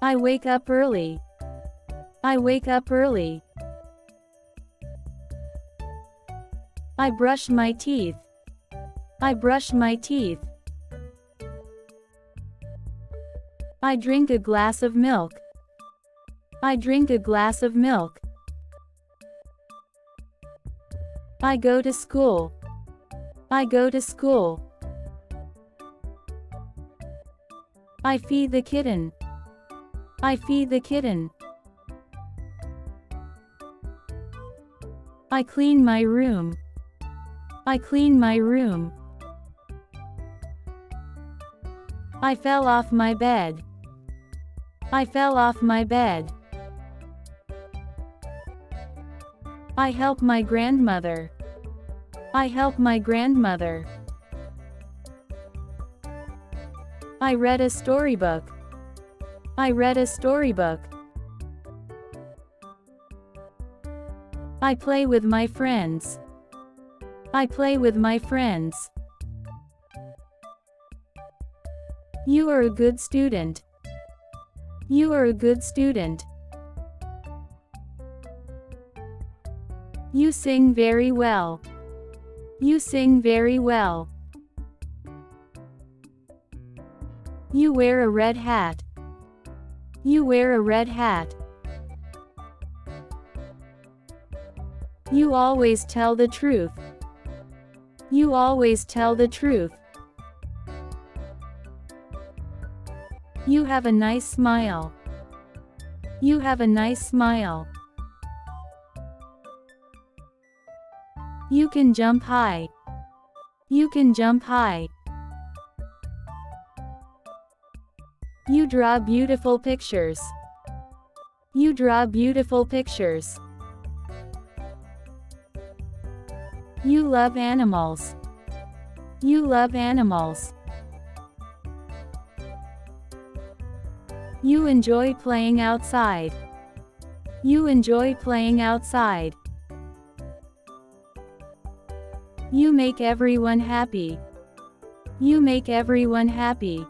I wake up early. I wake up early. I brush my teeth. I brush my teeth. I drink a glass of milk. I drink a glass of milk. I go to school. I go to school. I feed the kitten. I feed the kitten. I clean my room. I clean my room. I fell off my bed. I fell off my bed. I help my grandmother. I help my grandmother. I read a storybook. I read a storybook. I play with my friends. I play with my friends. You are a good student. You are a good student. You sing very well. You sing very well. You wear a red hat. You wear a red hat. You always tell the truth. You always tell the truth. You have a nice smile. You have a nice smile. You can jump high. You can jump high. You draw beautiful pictures. You draw beautiful pictures. You love animals. You love animals. You enjoy playing outside. You enjoy playing outside. You make everyone happy. You make everyone happy.